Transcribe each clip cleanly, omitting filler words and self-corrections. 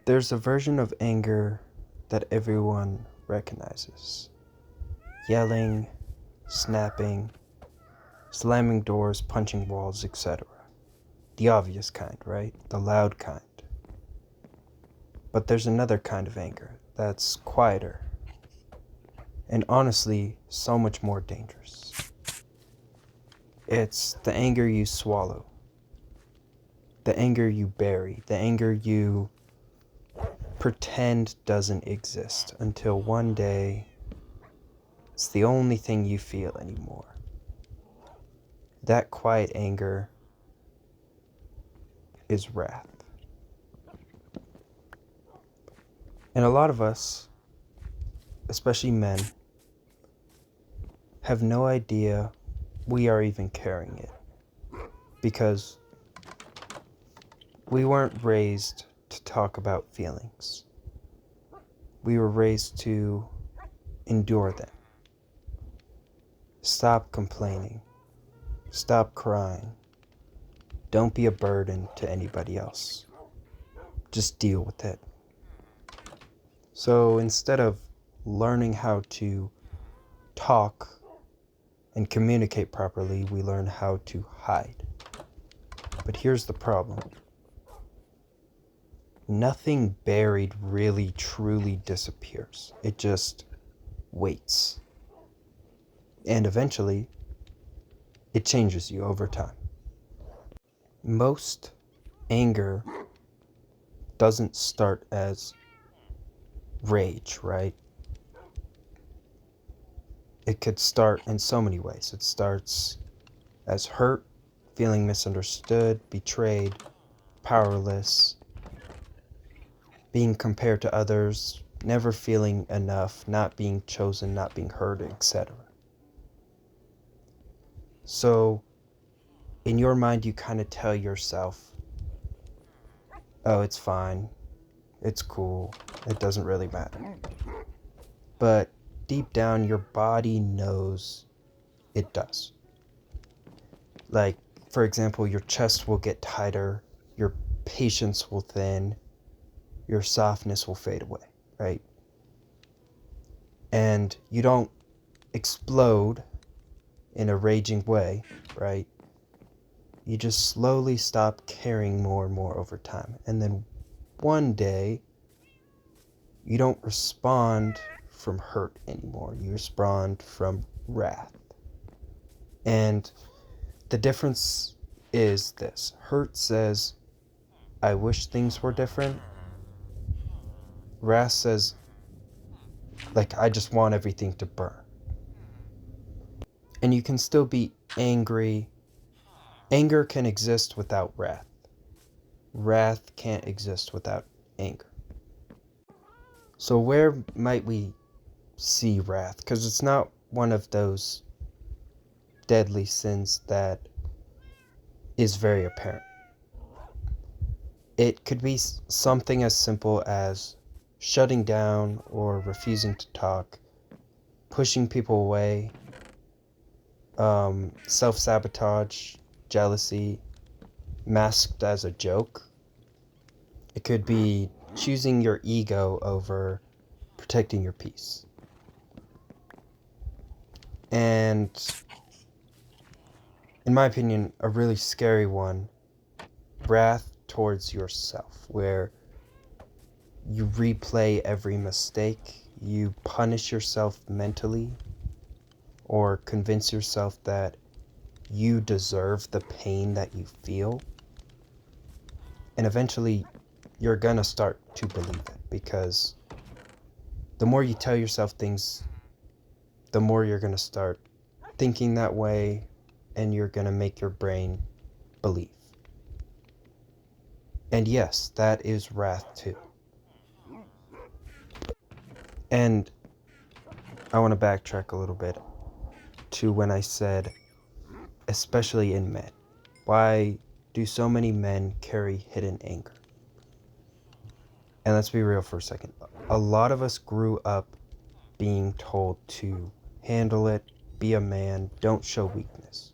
There's a version of anger that everyone recognizes. Yelling, snapping, slamming doors, punching walls, etc. The obvious kind, right? The loud kind. But there's another kind of anger that's quieter and honestly so much more dangerous. It's the anger you swallow, the anger you bury, the anger you pretend doesn't exist until one day it's the only thing you feel anymore. That quiet anger is wrath. And a lot of us, especially men, have no idea we are even carrying it because we weren't raised to talk about feelings. We were raised to endure them. Stop complaining. Stop crying. Don't be a burden to anybody else. Just deal with it. So instead of learning how to talk and communicate properly, we learn how to hide. But here's the problem. Nothing buried really truly disappears. It just waits. And eventually, it changes you over time. Most anger doesn't start as rage, right? It could start in so many ways. It starts as hurt, feeling misunderstood, betrayed, powerless, being compared to others, never feeling enough, not being chosen, not being heard, etc. So, in your mind, you kind of tell yourself, oh, it's fine, it's cool, it doesn't really matter. But deep down, your body knows it does. Like, for example, your chest will get tighter, your patience will thin, your softness will fade away, right? And you don't explode in a raging way, right? You just slowly stop caring more and more over time. And then one day, you don't respond from hurt anymore. You respond from wrath. And the difference is this. Hurt says, I wish things were different. Wrath says, like, I just want everything to burn. And you can still be angry. Anger can exist without wrath. Wrath can't exist without anger. So where might we see wrath? Because it's not one of those deadly sins that is very apparent. It could be something as simple as shutting down or refusing to talk, pushing people away, self-sabotage, jealousy, masked as a joke. It could be choosing your ego over protecting your peace. And in my opinion, a really scary one, wrath towards yourself, where you replay every mistake, you punish yourself mentally, or convince yourself that you deserve the pain that you feel. And eventually, you're gonna start to believe it, because the more you tell yourself things, the more you're gonna start thinking that way, and you're gonna make your brain believe. And yes, that is wrath too. And I want to backtrack a little bit to when I said, especially in men. Why do so many men carry hidden anger? And let's be real for a second. A lot of us grew up being told to handle it, be a man, don't show weakness.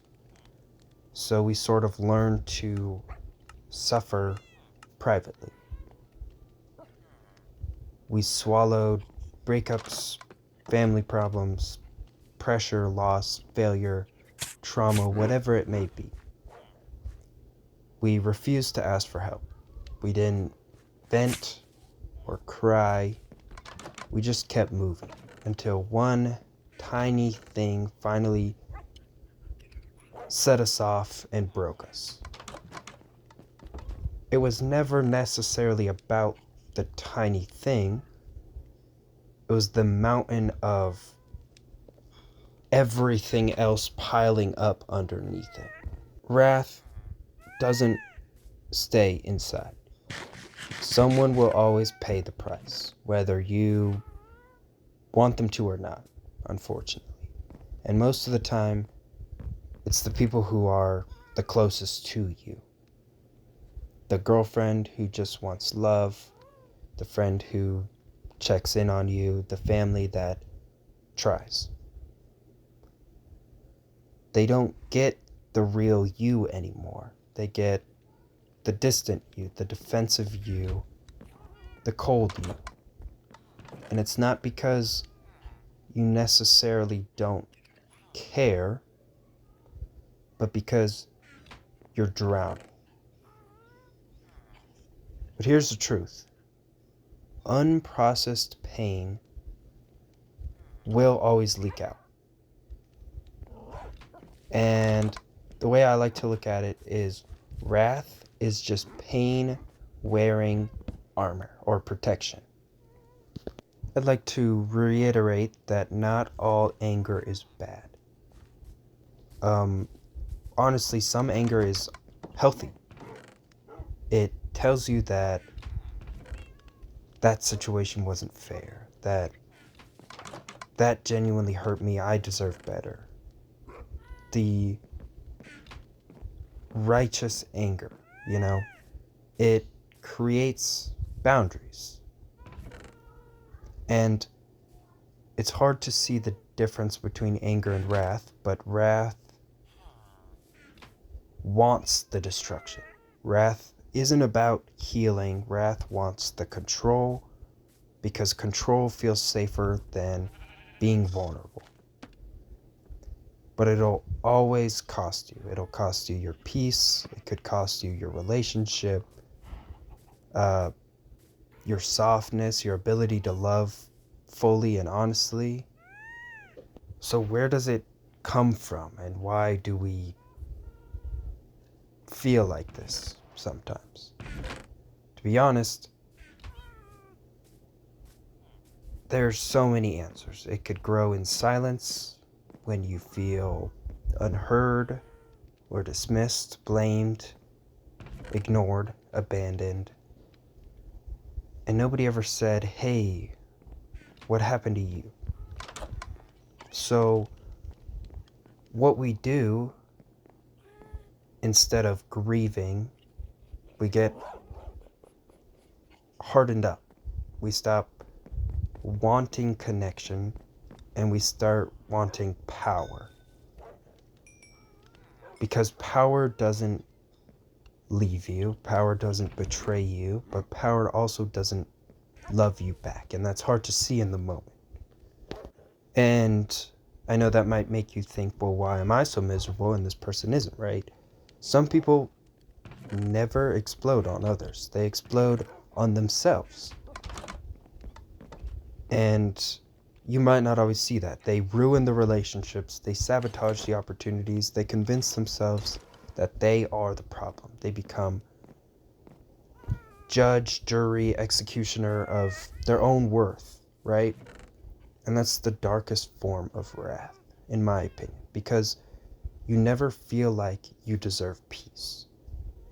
So we sort of learn to suffer privately. We swallowed breakups, family problems, pressure, loss, failure, trauma, whatever it may be. We refused to ask for help. We didn't vent or cry. We just kept moving until one tiny thing finally set us off and broke us. It was never necessarily about the tiny thing. It was the mountain of everything else piling up underneath it. Wrath doesn't stay inside. Someone will always pay the price, whether you want them to or not, unfortunately. And most of the time, it's the people who are the closest to you. The girlfriend who just wants love, the friend who checks in on you, the family that tries. They don't get the real you anymore. They get the distant you, the defensive you, the cold you. And it's not because you necessarily don't care, but because you're drowning. But here's the truth. Unprocessed pain will always leak out. And the way I like to look at it is wrath is just pain wearing armor or protection. I'd like to reiterate that not all anger is bad. Honestly, some anger is healthy. It tells you that that situation wasn't fair, that genuinely hurt me, I deserve better. The righteous anger, it creates boundaries. And it's hard to see the difference between anger and wrath, but wrath wants the destruction. Wrath isn't about healing. Wrath wants the control, because control feels safer than being vulnerable. But it'll always cost you. It'll cost you your peace. It could cost you your relationship, your softness, your ability to love fully and honestly. So where does it come from, and why do we feel like this sometimes? To be honest, there's so many answers. It could grow in silence when you feel unheard or dismissed, blamed, ignored, abandoned. And nobody ever said, hey, what happened to you? So what we do, instead of grieving, we get hardened up. We stop wanting connection and we start wanting power. Because power doesn't leave you, power doesn't betray you, but power also doesn't love you back. And that's hard to see in the moment. And I know that might make you think, well, why am I so miserable and this person isn't, right? Some people never explode on others. They explode on themselves. And you might not always see that. They ruin the relationships. They sabotage the opportunities. They convince themselves that they are the problem. They become judge, jury, executioner of their own worth, right? And that's the darkest form of wrath, in my opinion, because you never feel like you deserve peace.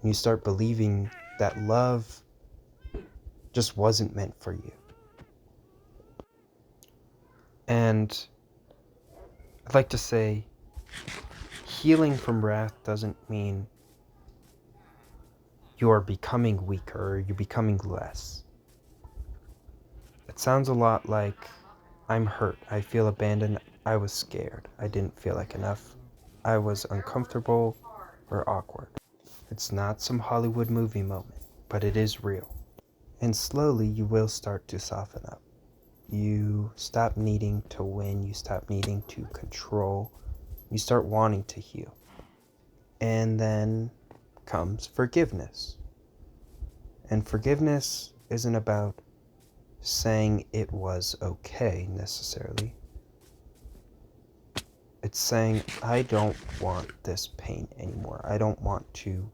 And you start believing that love just wasn't meant for you. And I'd like to say, healing from wrath doesn't mean you are becoming weaker or you're becoming less. It sounds a lot like, I'm hurt, I feel abandoned, I was scared, I didn't feel like enough, I was uncomfortable or awkward. It's not some Hollywood movie moment, but it is real. And slowly you will start to soften up. You stop needing to win, you stop needing to control, you start wanting to heal. And then comes forgiveness. And forgiveness isn't about saying it was okay necessarily. It's saying, I don't want this pain anymore. I don't want to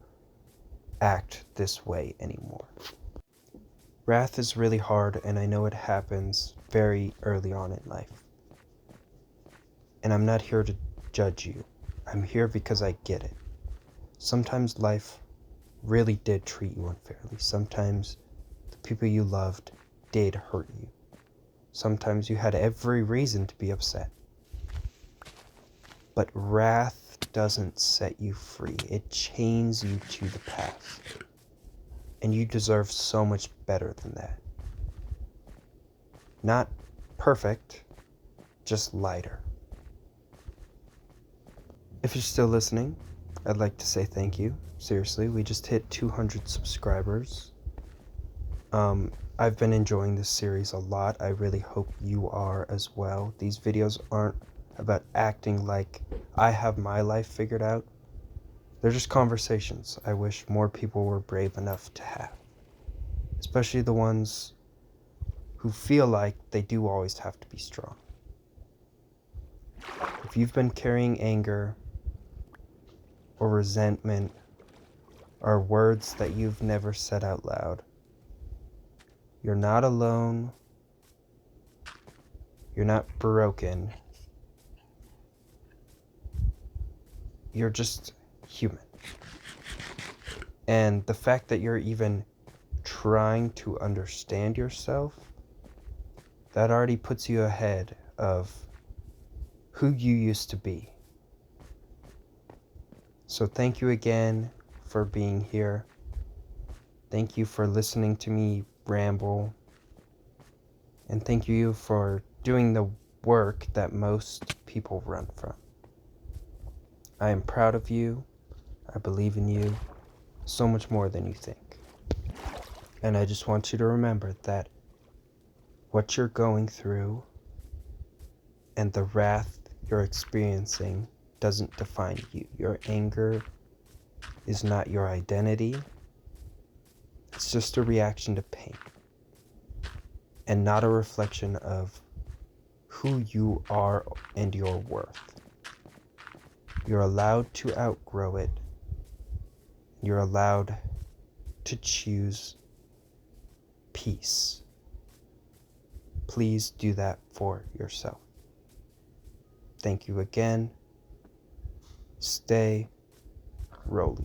act this way anymore. Wrath is really hard, and I know it happens very early on in life. And I'm not here to judge you. I'm here because I get it. Sometimes life really did treat you unfairly. Sometimes the people you loved did hurt you. Sometimes you had every reason to be upset. But wrath doesn't set you free. It chains you to the past. And you deserve so much better than that. Not perfect, just lighter. If you're still listening, I'd like to say thank you. Seriously, we just hit 200 subscribers. I've been enjoying this series a lot. I really hope you are as well. These videos aren't about acting like I have my life figured out. They're just conversations I wish more people were brave enough to have. Especially the ones who feel like they do always have to be strong. If you've been carrying anger or resentment or words that you've never said out loud, you're not alone. You're not broken. You're just human. And the fact that you're even trying to understand yourself, that already puts you ahead of who you used to be. So thank you again for being here. Thank you for listening to me ramble. And thank you for doing the work that most people run from. I am proud of you. I believe in you so much more than you think. And I just want you to remember that what you're going through and the wrath you're experiencing doesn't define you. Your anger is not your identity. It's just a reaction to pain and not a reflection of who you are and your worth. You're allowed to outgrow it. You're allowed to choose peace. Please do that for yourself. Thank you again. Stay rolling.